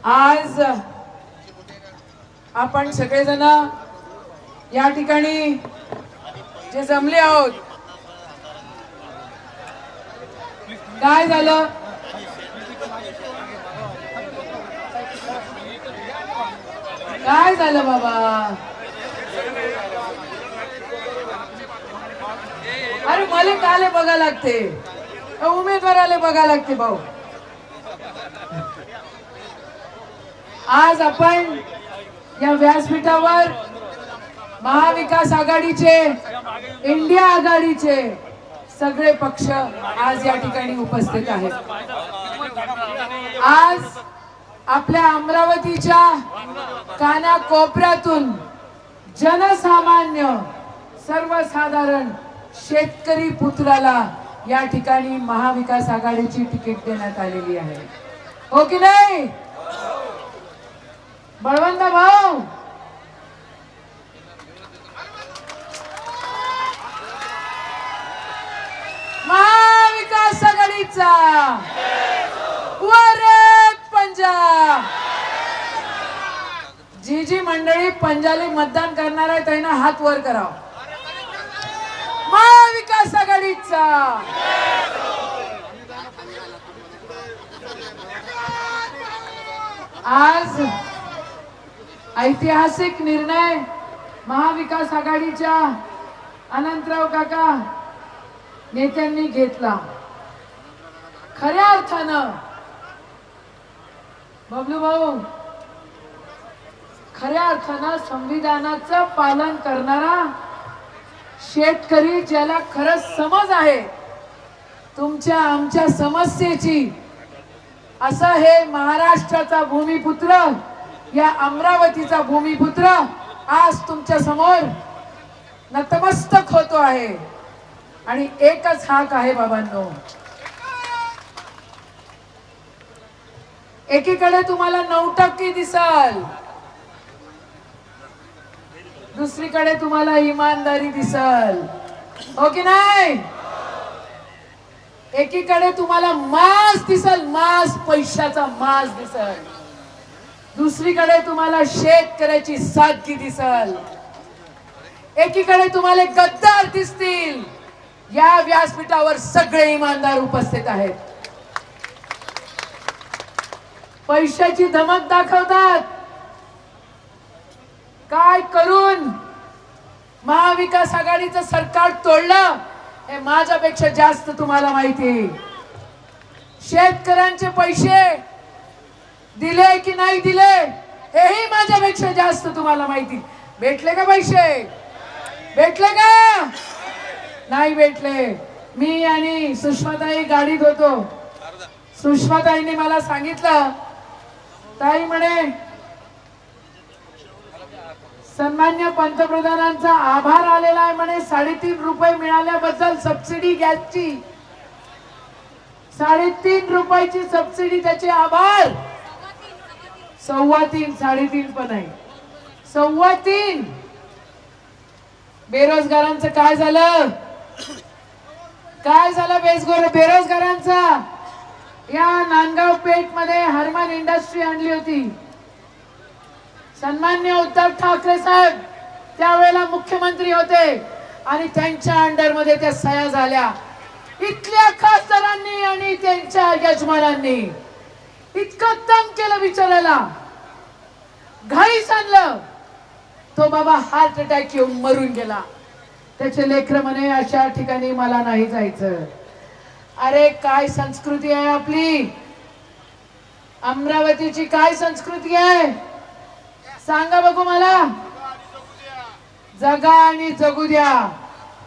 आज आपण सगळेजण या ठिकाणी जे जमले आहोत, काय झालं? काय झालं बाबा? अरे मला काले बघा लागते, उमेदवाराले बघा लागते भाऊ. आज आपण या व्यासपीठावर महाविकास आघाडीचे, इंडिया आघाडीचे सगळे पक्ष आज या ठिकाणी उपस्थित आहेत. आज आपल्या अमरावतीच्या कानाकोपऱ्यातून जनसामान्य, सर्वसाधारण शेतकरी पुत्राला या ठिकाणी महाविकास आघाडीची तिकीट देण्यात आलेली आहे. हो की नाही बळवंत भाऊ? महाविकास आघाडीचा वरद पंजा. जी जी मंडळी पंजाली मतदान करणार आहे त्यांना हात वर कराव. महाविकास आघाडीचा आज ऐतिहासिक निर्णय महाविकास आघाडीच्या अनंतराव काका नेत्यांनी घेतला. खऱ्या अर्थानं बबलू भाऊ, खऱ्या अर्थानं संविधानाचं पालन करणारा शेतकरी, ज्याला खरंच समज आहे तुमच्या आमच्या समस्येची, असं हे महाराष्ट्राचा भूमिपुत्र, या अमरावतीचा भूमिपुत्र आज तुमच्या समोर नतमस्तक होतो आहे. आणि एकच हाक आहे बाबांनो. एकीकडे तुम्हाला 9% दिसल, दुसरीकडे तुम्हाला इमानदारी दिसल. हो की नाही? एकीकडे तुम्हाला मास दिसल, मास, पैशाचा मास दिसल. दुसरीकडे तुम्हाला शेतकऱ्याची सादगी दिसल. एकीकडे तुम्हाला गद्दार दिसतील. या व्यासपीठावर सगळे इमानदार उपस्थित आहेत. पैशाची धमक दाखवतात. काय करून महाविकास आघाडीचं सरकार तोडलं हे माझ्यापेक्षा जास्त तुम्हाला माहिती. शेतकऱ्यांचे पैसे दिले की नाही दिले हेही माझ्यापेक्षा जास्त तुम्हाला माहिती. भेटले का पैसे? भेटले का? नाही भेटले. मी आणि सुषमाताई गाडीत होतो. सुषमाताईने मला सांगितलं, ताई म्हणे सन्मान्य पंतप्रधानांचा आभार आलेला आहे म्हणे. 3.5 रुपये मिळाल्याबद्दल सबसिडी गॅसची 3.5 रुपयाची सबसिडी, त्याचे आभार. 3.25 3.5 पण आहे. 3.25. बेरोजगारांचं काय झालं? काय झालं बेरोजगारांचा? या नांदगाव पेठ मध्ये हरमान इंडस्ट्री आणली होती. सन्मान्य उद्धव ठाकरे साहेब त्यावेळेला मुख्यमंत्री होते आणि त्यांच्या अंडर मध्ये त्या सह्या झाल्या. इथल्या खासदारांनी आणि त्यांच्या यजमानांनी इतकं तंग केलं बिचाराला, घाईस आणलं. तो बाबा हार्ट अटॅक येऊन मरून गेला. त्याचे लेकर म्हणे अशा ठिकाणी मला नाही जायचं. अरे काय संस्कृती आहे आपली, अमरावतीची काय संस्कृती आहे सांगा बघू मला. जगा आणि जगू द्या,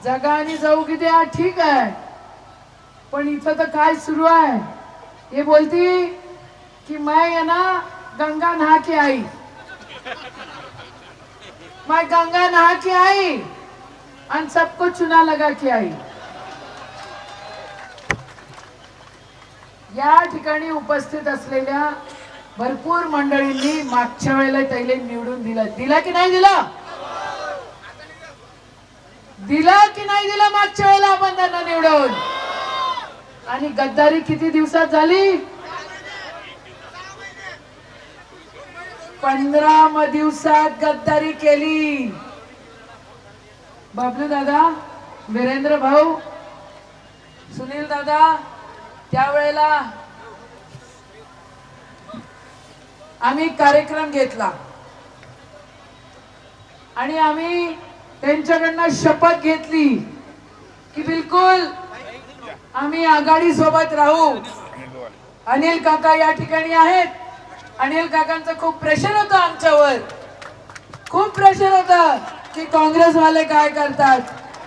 जगा आणि जगू द्या, ठीक आहे. पण इथं तर काय सुरू आहे? ये बोलती कि मैं है ना गंगा नहा के आई, मैं गंगा नहा के आई और सबको चुना लगा के आई. या ठिकाणी उपस्थित असलेल्या भरपूर मंडळींनी मागच्या वेळेला त्याला निवडून दिला. दिला की नाही दिला? दिला की नाही दिला मागच्या वेळेला आपण त्यांना निवडून? आणि गद्दारी किती दिवसात झाली? 15 दिवसात गद्दारी केली. बाबलू दादा, वीरेंद्र भाऊ, सुनील दादा, त्यावेळेला आम्ही कार्यक्रम घेतला आणि आम्ही त्यांच्याकडनं शपथ घेतली की बिलकुल आम्ही आघाडी सोबत राहू. अनिल काका या ठिकाणी आहेत. अनिल काकांचं खूप प्रेशर होतं आमच्यावर, खूप प्रेशर होतं की काँग्रेसवाले काय करतात.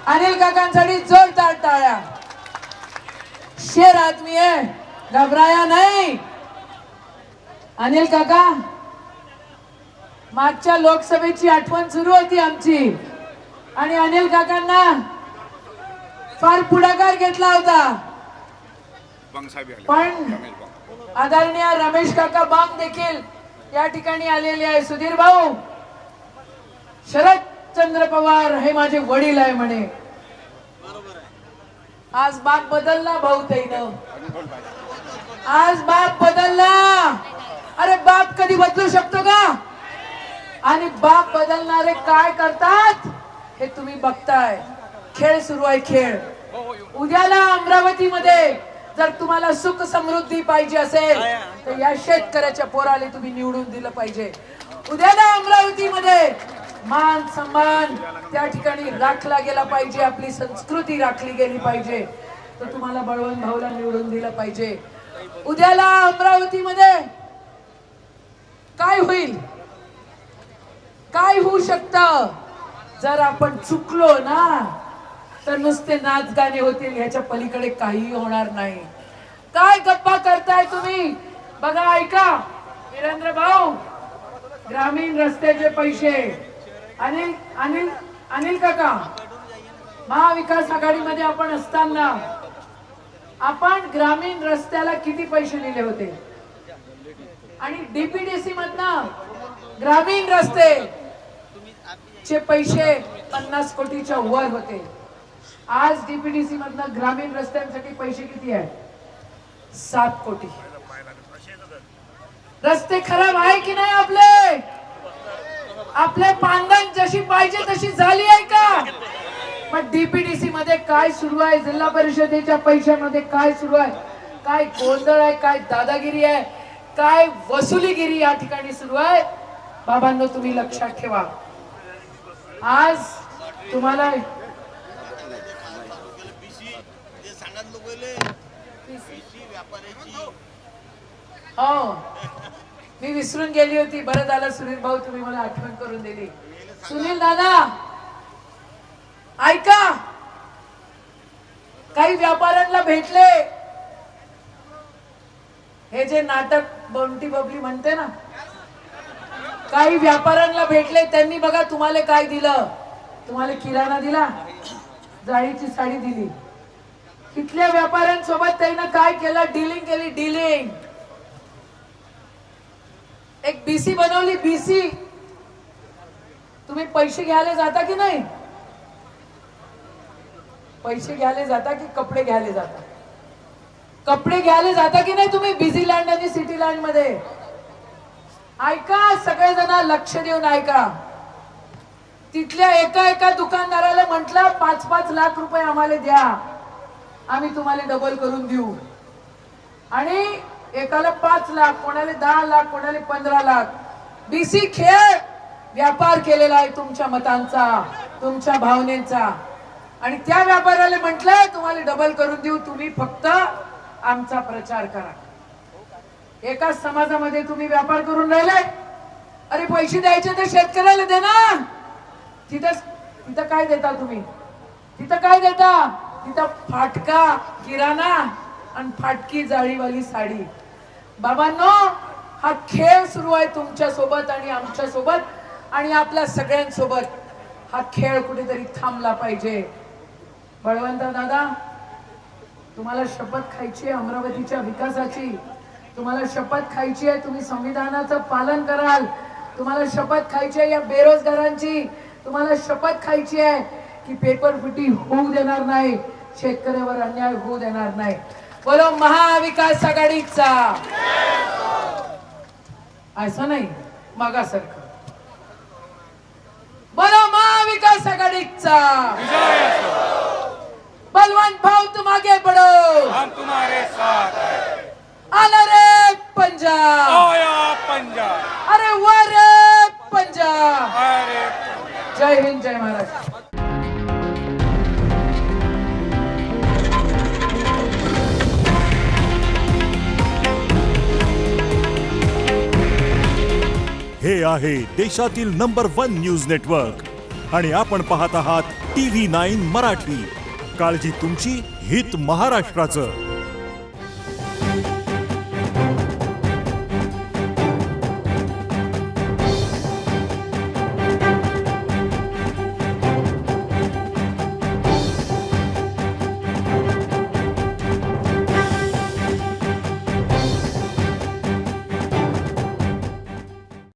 अनिल काकांसाठी जोरदार टाळ्या. शेर आदमी आहे, घबराया नाही. अनिल काका, मागच्या लोकसभेची आठवण सुरू होती आमची आणि अनिल काकांना फार पुढाकार घेतला होता. पण आदरणीय रमेश काका बांग देखील या ठिकाणी आलेले आहे. सुधीर भाऊ, शरदचंद्र पवार हे माझे वडील आहे म्हणे. आज बाप बदलला भाऊ ताईनं, आज बाप बदलला. अरे बाप कधी बदलू शकतो का? आणि बाप बदलणारे काय करतात हे तुम्ही बघताय. खेळ सुरू आहे, खेळ. उद्याला अमरावतीमध्ये जर तुम्हाला सुख समृद्धी पाहिजे असेल तर या शेतकऱ्याच्या पोराला तुम्ही निवडून दिलं पाहिजे. उद्याला अमरावतीमध्ये मान सन्मान त्या ठिकाणी राखला गेला पाहिजे, आपली संस्कृती राखली गेली पाहिजे. तर तुम्हाला बळवंत भाऊला निवडून दिलं पाहिजे. उद्याला अमरावतीमध्ये काय होईल, काय होऊ शकतं जर आपण चुकलो ना तर नुसते नाच गाणे होतील, ह्याच्या पलीकडे काही होणार नाही. काय गप्पा करताय तुम्ही? बघा, ऐका वीरेंद्र भाऊ, ग्रामीण रस्त्याचे पैसे अनिल अनिल अनिल काका, महाविकास आघाडीमध्ये आपण असताना आपण ग्रामीण रस्त्याला किती पैसे दिले होते आणि डीपीडीसी मधनं ग्रामीण रस्ते चे पैसे 50 कोटीच्या वर होते. आज डीपीडीसी मधनं ग्रामीण रस्त्यांसाठी पैसे किती आहेत? 7 कोटी. रस्ते खराब आहे की नाही आपले? आपले पांगण जशी पाहिजे तशी झाली आहे का? पण डीपीडीसी मध्ये काय सुरू आहे, जिल्हा परिषदेच्या पैशामध्ये काय सुरू आहे, काय गोंधळ आहे, काय दादागिरी आहे, काय वसुलीगिरी या ठिकाणी सुरू आहे. बाबांनो, तुम्ही लक्षात ठेवा. आज तुम्हाला हो, मी विसरून गेली होती. बरं झालं सुनील भाऊ तुम्ही मला आठवण करून दिली. सुनील दादा, ऐका, काही व्यापाऱ्यांना भेटले. हे जे नाटक बंटी बबली म्हणते ना, काही व्यापाऱ्यांना भेटले. त्यांनी बघा तुम्हाला काय दिलं. तुम्हाला किराणा दिला, जाळीची साडी दिली. इथल्या व्यापाऱ्यांसोबत त्यानं काय केलं? डीलिंग केली, डीलिंग. एक बीसी बनवली, बीसी. तुम्ही पैसे घ्यायला जाता की नाही? पैसे घ्यायला जाता की कपडे घ्यायला जाता? कपडे घ्यायला जाता की नाही तुम्ही बिझी लँड आणि सिटी लँड मध्ये? ऐका, सगळेजण लक्ष देऊन ऐका. तिथल्या एका दुकानदाराला म्हटलं 5-5 लाख रुपये आम्हाला द्या, आम्ही तुम्हाला डबल करून देऊ. आणि एकाला 5 लाख, कोणाला 10 लाख, कोणाला 15 लाख. बीसी खेळ व्यापार केलेला आहे तुमच्या मतांचा, तुमच्या भावनेचा. आणि त्या व्यापाऱ्याला म्हटलं तुम्हाला डबल करून देऊ, तुम्ही फक्त आमचा प्रचार करा. एकाच समाजामध्ये तुम्ही व्यापार करून राहिले. अरे पैसे द्यायचे तर शेतकऱ्याला दे ना. तिथं काय देता तुम्ही? तिथं काय देता? तिथं फाटका किराणा आणि फाटकी जाळीवाली साडी. बाबांनो, हा खेळ सुरू आहे तुमच्या सोबत आणि आमच्या सोबत आणि आपल्या सगळ्यांसोबत. हा खेळ कुठेतरी थांबला पाहिजे. बळवंत दादा, तुम्हाला शपथ खायची आहे अमरावतीच्या विकासाची. तुम्हाला शपथ खायची आहे तुम्ही संविधानाचं पालन कराल. तुम्हाला शपथ खायची आहे या बेरोजगारांची. तुम्हाला शपथ खायची आहे की पेपर फुटी होऊ देणार नाही, शेतकऱ्यावर अन्याय होऊ देणार नाही. बोलो महाविकास आघाडीचा. असं नाही, मागासारखं. बोला महाविकास आघाडीचा बलवान भाऊ, तुम आगे बढ़ो, हम तुम्हारे साथ हैं. आला रे पंजाब, आया पंजाब, अरे वा रे पंजाब. अरे जय हिंद, जय महाराष्ट्र. हे आहे देशातील नंबर 1 न्यूज नेटवर्क आणि आपण पाहत आहात TV9 मराठी. काळजी तुमची, हित महाराष्ट्राचं.